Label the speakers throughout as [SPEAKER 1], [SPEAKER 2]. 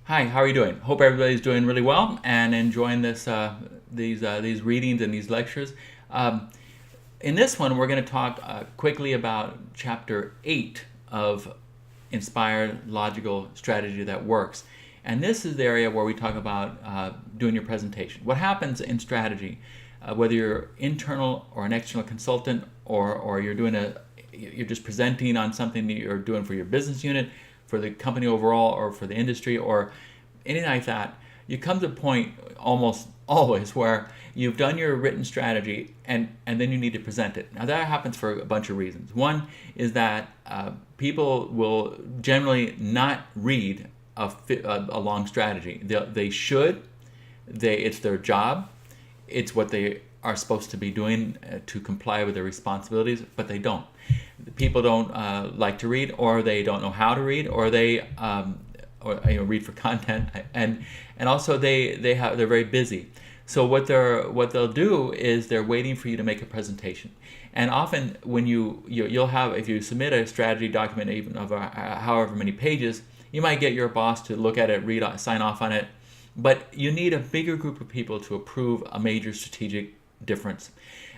[SPEAKER 1] Hi, how are you doing? Hope everybody's doing really well and enjoying these readings and these lectures. Um, in this one, we're going to talk quickly about Chapter 8 of Inspired Logical Strategy That Works. And this is the area where we talk about doing your presentation. What happens in strategy, whether you're internal or an external consultant, or you're just presenting on something that you're doing for your business unit, for the company overall, or for the industry, or anything like that, you come to a point almost always where you've done your written strategy and then you need to present it. Now that happens for a bunch of reasons. One is that people will generally not read a long strategy. They should. It's their job. It's what they are supposed to be doing to comply with their responsibilities, but they don't. People don't like to read, or they don't know how to read, or they read for content, and also they're very busy. So what they'll do is they're waiting for you to make a presentation. And often when you'll have, if you submit a strategy document even of however many pages, you might get your boss to look at it, sign off on it, but you need a bigger group of people to approve a major strategic difference.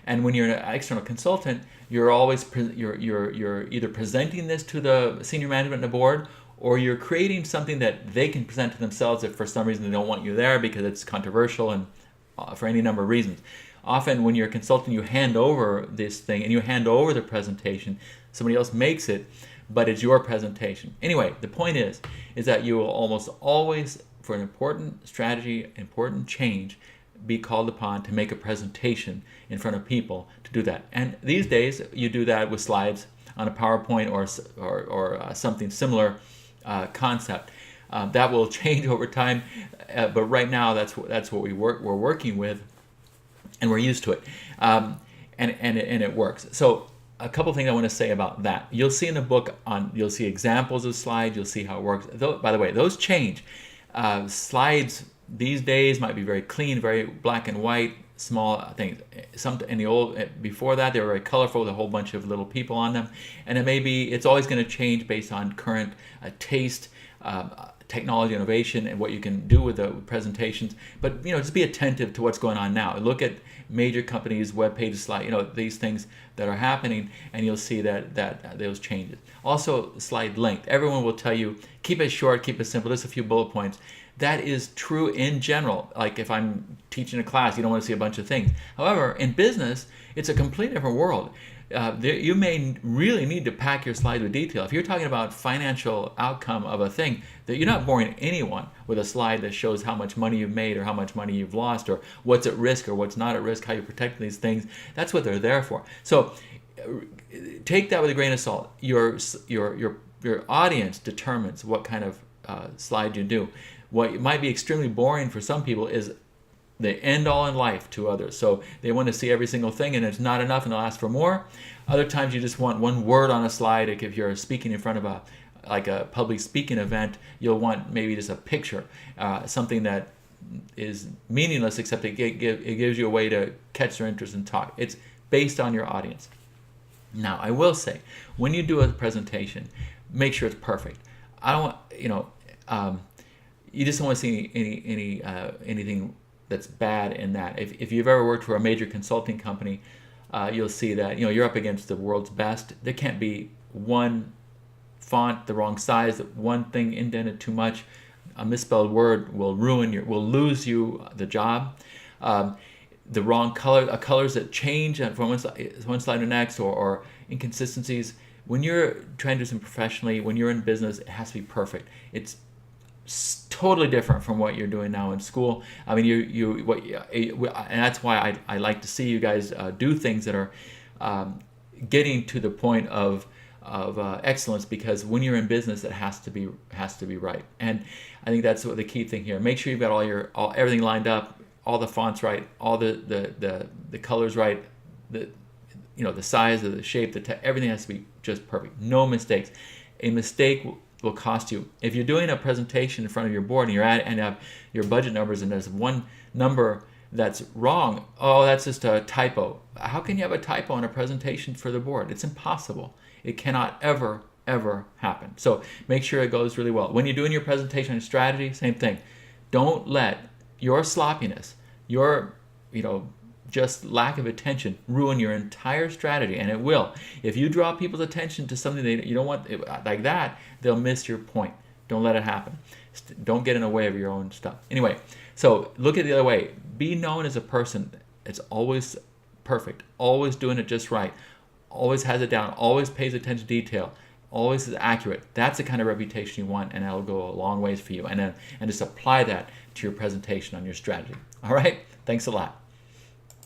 [SPEAKER 1] And when you're an external consultant, you're always you're either presenting this to the senior management and the board, or you're creating something that they can present to themselves if for some reason they don't want you there because it's controversial and for any number of reasons. Often when you're a consultant, you hand over this thing and you hand over the presentation. Somebody else makes it, but it's your presentation. Anyway, the point is that you will almost always, for an important strategy, important change, be called upon to make a presentation in front of people to do that. And these days, you do that with slides on a PowerPoint or something similar concept. That will change over time, but right now that's what we're working with, and we're used to it, and it works. So a couple things I want to say about that. You'll see in the book you'll see examples of slides. You'll see how it works. By the way, those change. Slides these days might be very clean, very black and white, small things. Some in the old, before that, they were very colorful with a whole bunch of little people on them, and it's always going to change based on current taste, technology, innovation, and what you can do with the presentations. But just be attentive to what's going on now. Look at major companies' web pages, slide, these things that are happening, and you'll see that those changes. Also, slide length. Everyone will tell you keep it short, keep it simple, just a few bullet points. That is true in general. Like if I'm teaching a class, you don't want to see a bunch of things. However, in business, it's a completely different world. You may really need to pack your slide with detail. If you're talking about financial outcome of a thing, that you're not boring anyone with a slide that shows how much money you've made or how much money you've lost or what's at risk or what's not at risk, how you protect these things. That's what they're there for. So take that with a grain of salt. Your audience determines what kind of slide you do. What might be extremely boring for some people is the end all in life to others. So they want to see every single thing, and it's not enough, and they'll ask for more. Other times you just want one word on a slide. Like if you're speaking in front of a public speaking event, you'll want maybe just a picture, something that is meaningless, except it gives you a way to catch their interest and talk. It's based on your audience. Now, I will say, when you do a presentation, make sure it's perfect. I don't want, you just don't want to see anything that's bad in that. If you've ever worked for a major consulting company, you'll see that you're up against the world's best. There can't be one font the wrong size, one thing indented too much. A misspelled word will lose you the job. The wrong colors that change from one slide to the next, or inconsistencies. When you're trying to do something professionally, when you're in business, it has to be perfect. It's totally different from what you're doing now in school. I mean, and that's why I like to see you guys do things that are getting to the point of excellence, because when you're in business, it has to be right. And I think that's what the key thing here. Make sure you've got everything lined up, all the fonts right, all the colors right, the size of the shape, everything has to be just perfect. No mistakes. A mistake will cost you. If you're doing a presentation in front of your board and you have your budget numbers and there's one number that's wrong, that's just a typo. How can you have a typo on a presentation for the board? It's impossible. It cannot ever ever happen. So make sure it goes really well. When you're doing your presentation and strategy, same thing. Don't let your sloppiness, your, just lack of attention ruin your entire strategy, and it will. If you draw people's attention to something you don't want like that, they'll miss your point. Don't let it happen. Don't get in the way of your own stuff. Anyway, so look at it the other way. Be known as a person that's always perfect, always doing it just right, always has it down, always pays attention to detail, always is accurate. That's the kind of reputation you want, and that'll go a long ways for you. And just apply that to your presentation on your strategy. All right? Thanks a lot.